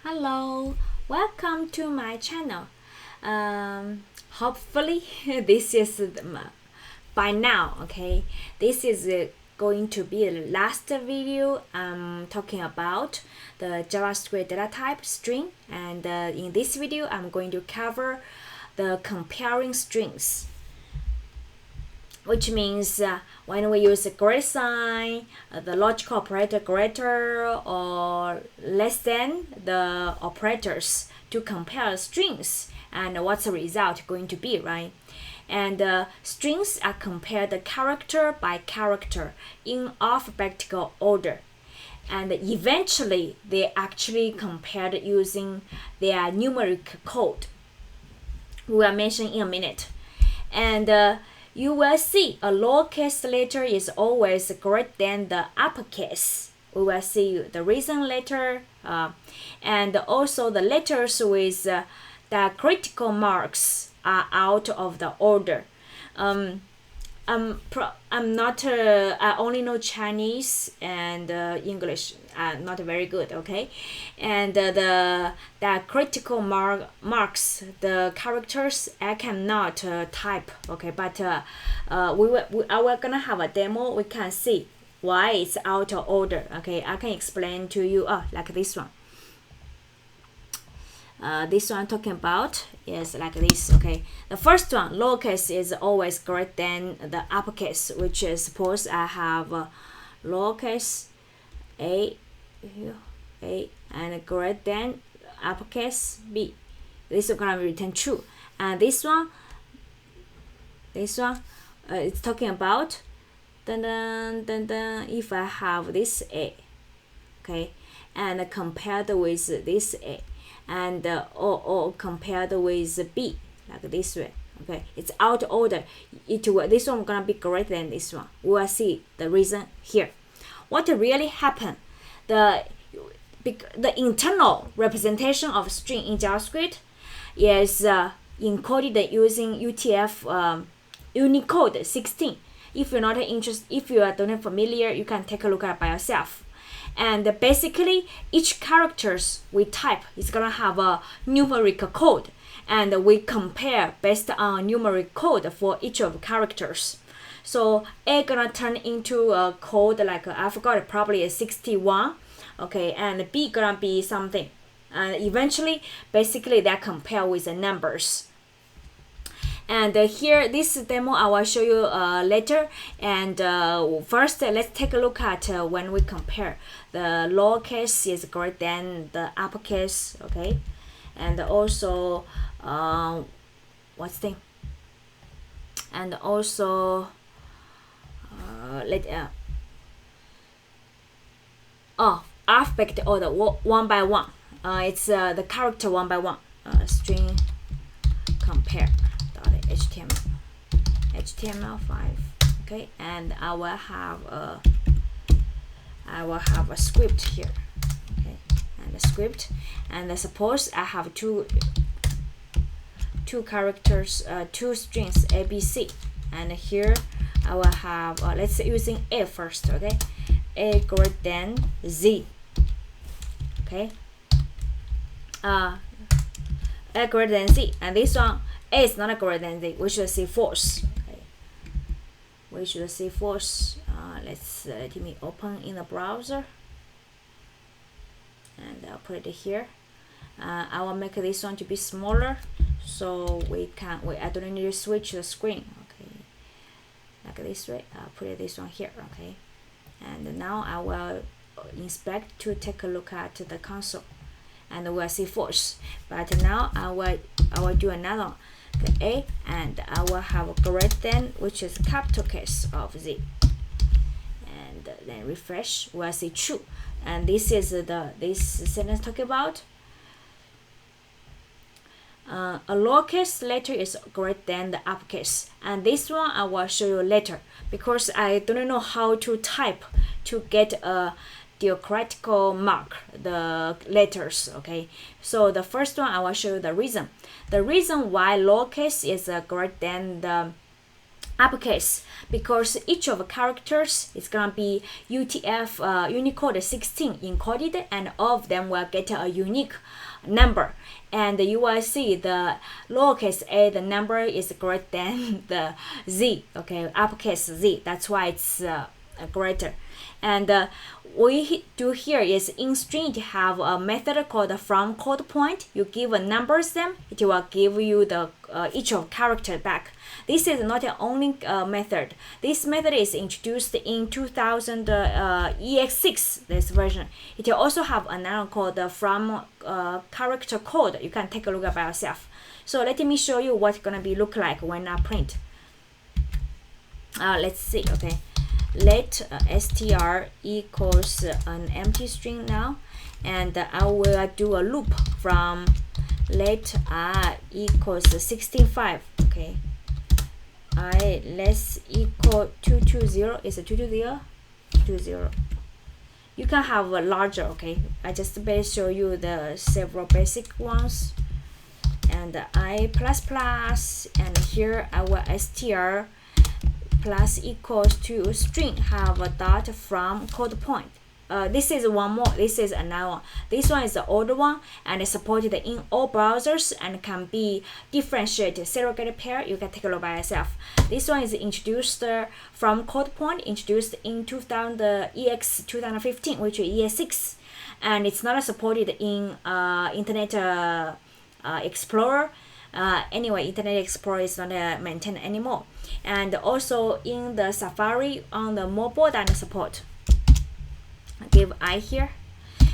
Hello, welcome to my channel. Hopefully this is by now, okay? This is going to be the last video talking about the JavaScript data type string, and in this video I'm going to cover the comparing strings, which means when we use a greater sign, the logical operator greater or less than the operators to compare strings, and what's the result going to be, right? And strings are compared character by character in alphabetical order, and eventually they actually compared using their numeric code. We will mention in a minute. And you will see a lowercase letter is always greater than the uppercase. We will see the reason later, and also the letters with the critical marks are out of the order. I'm not. I only know Chinese and English. Not very good. Okay, and the critical marks, the characters I cannot type. Okay, but we're gonna have a demo. We can see why it's out of order. Okay, I can explain to you. Like this one. This one I'm talking about is like this. Okay, the first one, lowercase, is always greater than the uppercase, which is suppose I have lowercase a and greater than uppercase b. This is gonna return true. And this one it's talking about if I have this a, okay, and compared with this a, and or compared with b, like this way. Okay, it's out of order. This one gonna be greater than this one. We will see the reason here. What really happened? The internal representation of string in JavaScript is encoded using UTF Unicode 16. If you're not interested, if you are not familiar, you can take a look at it by yourself. And basically, each characters we type is gonna have a numeric code, and we compare based on numeric code for each of the characters. So A gonna turn into a code like I forgot, probably a 61, okay, and B gonna be something, and eventually, basically, they compare with the numbers. And here, this demo I will show you later. And first, let's take a look at when we compare. The lowercase is greater than the uppercase, okay? And also, what's the thing? And also, alphabet order, one by one. It's the character one by one. String compare. HTML5, okay, and I will have a script here, okay, and a script, and suppose I have two characters, two strings ABC, and here I will have let's say using A first, okay, A greater than Z, okay, A greater than Z, and this one A is not greater than Z. We should see false. Okay. We should see false. Let me open in the browser, and I'll put it here. I will make this one to be smaller, so I don't need to switch the screen. Okay, like this way. I'll put this one here. Okay, and now I will inspect to take a look at the console, and we'll see false. But now I will do another one. A, and I will have a greater than, which is capital case of Z, and then refresh, we'll see true. And this is this sentence talking about a lowercase letter is greater than the uppercase, and this one I will show you later because I don't know how to type to get a diacritical mark the letters. Okay, so the first one I will show you the reason why lowercase is greater than the uppercase, because each of the characters is gonna be UTF Unicode 16 encoded, and all of them will get a unique number. And you will see the lowercase a, the number is greater than the z, okay, uppercase z. That's why it's greater. And we do here is in string to have a method called from code point. You give a numbers them, it will give you the each of character back. This is not the only method. This method is introduced in 2000 EX6, this version. It will also have another called from character code. You can take a look at by yourself. So let me show you what's gonna be look like when I print. Let's see. Okay, let str equals an empty string now, and I will do a loop from let I equals 16.5. Okay, I less equal 220 is a 220 20. You can have a larger. Okay, I just show you the several basic ones. And I plus plus, and here I will str plus equals to string have a dot from code point. This is one more. This is another one. This one is the older one, and it's supported in all browsers and can be differentiated segregated pair. You can take a look by yourself. This one is introduced from code point, introduced in 2000 EX 2015, which is ES6, and it's not supported in Internet Explorer. Anyway, Internet Explorer is not maintained anymore, and also in the Safari on the mobile data support. Give I here,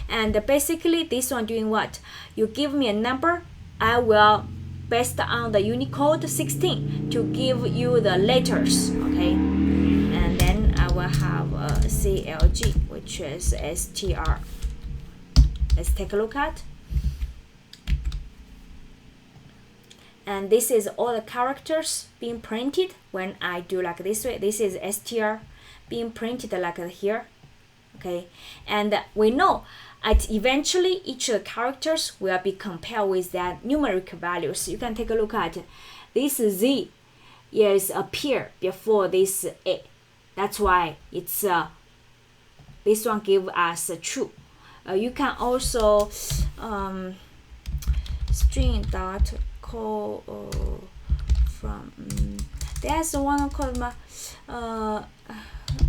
and basically this one doing what? You give me a number, I will based on the Unicode 16 to give you the letters. Okay, and then I will have a CLG, which is str. Let's take a look at. And this is all the characters being printed when I do like this way. This is str being printed like here. Okay, and we know at eventually each of the characters will be compared with that numeric values. You can take a look at this z is appear before this a. That's why it's this one give us true. You can also string dot call from there's one called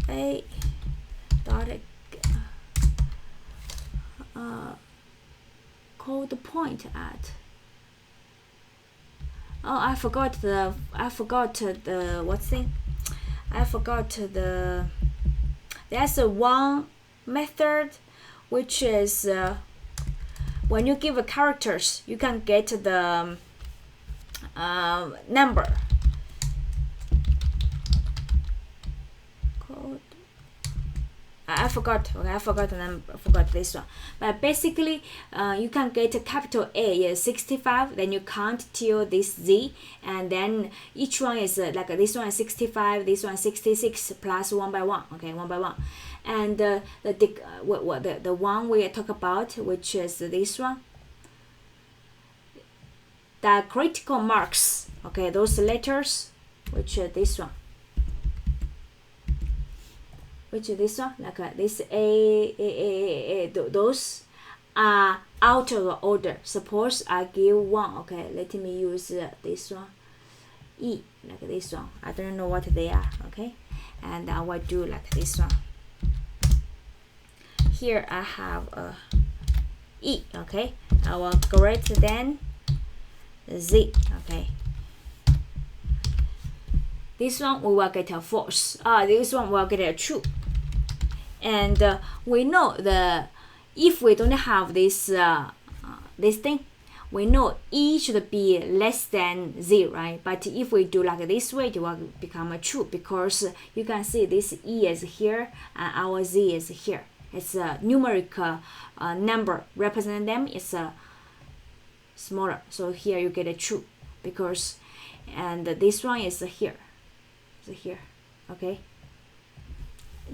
a dot code point at. Oh, I forgot the what's thing. I forgot the. There's a one method, which is when you give a characters, you can get the number. Code. I forgot. Okay, I forgot the number. I forgot this one. But basically, you can get a capital A is 65. Then you count till this Z, and then each one is like this one is 65. This one is 66 plus one by one. Okay, one by one. And the one we talk about, which is this one, the critical marks. Okay, those letters, which is this one. Which is this one, like this A, those are out of order. Suppose I give one. Okay, let me use this one, E, like this one. I don't know what they are. Okay, and I will do like this one. Here I have a E. Okay, I will greater than Z. Okay. This one we will get a false. This one will get a true. And we know if we don't have this this thing, we know E should be less than Z, right? But if we do like this way, it will become a true, because you can see this E is here and our Z is here. It's a numeric number. Represent them is smaller. So here you get a true, because and this one is here. Here, okay,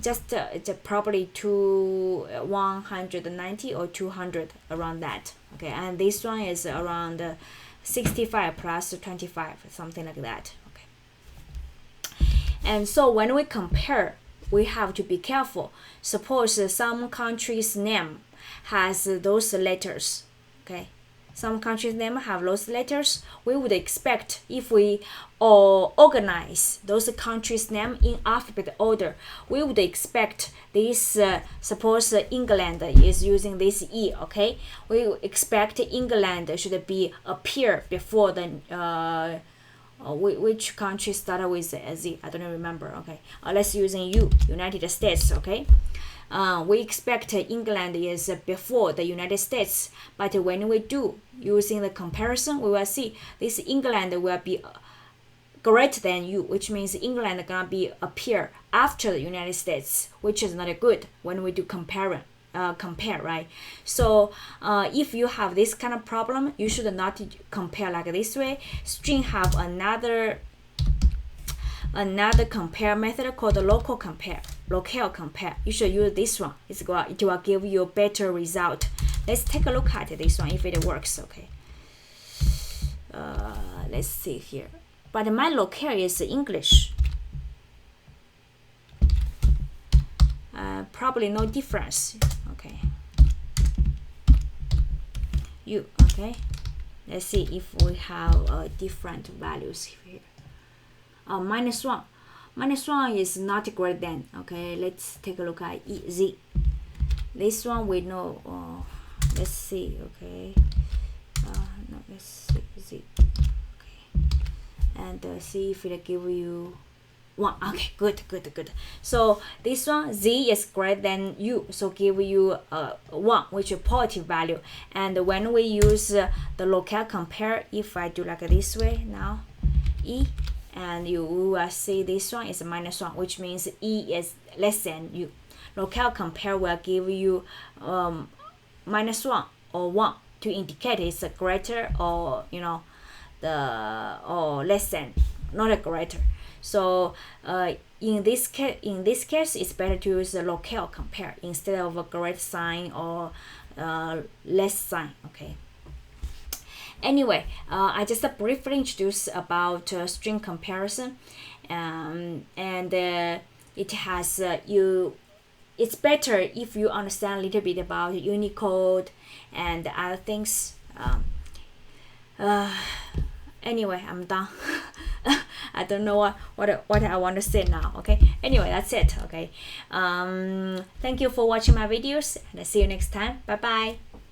just probably to 190 or 200 around that. Okay, and this one is around 65 plus 25, something like that. Okay, And so when we compare, we have to be careful. Suppose some country's name has those letters, okay? Some country's name have those letters. We would expect, if we organize those countries' name in alphabet order, we would expect this, suppose England is using this E, okay? We would expect England should be appear before the, which country started with a Z? I don't remember, okay? Let's using United States, okay? We expect England is before the United States, but when we do using the comparison, we will see this England will be greater than U, which means England gonna be appear after the United States, which is not good when we do compare, right? So if you have this kind of problem, you should not compare like this way. String have another compare method called local compare. You should use this one. It will give you a better result. Let's take a look at this one if it works, okay? Let's see here. But my locale is English. Probably no difference, okay? Okay? Let's see if we have different values here. -1. -1 is not greater than, okay? Let's take a look at Z. This one we know, let's see, okay? No, let's see Z, okay? And see if it give you 1. Okay, good. So this one, Z is greater than U, so give you 1, which is a positive value. And when we use the locale compare, if I do like this way now, E, and you will see this one is -1, which means E is less than U. Locale compare will give you -1 or 1 to indicate it's a greater or or less than, not a greater. So in this case, it's better to use the locale compare instead of a greater sign or less sign, okay? Anyway, I just briefly introduced about string comparison, and it has it's better if you understand a little bit about Unicode and other things. Anyway, I'm done. I don't know what I want to say now, okay? Anyway, that's it, okay? Thank you for watching my videos, and I'll see you next time. Bye bye.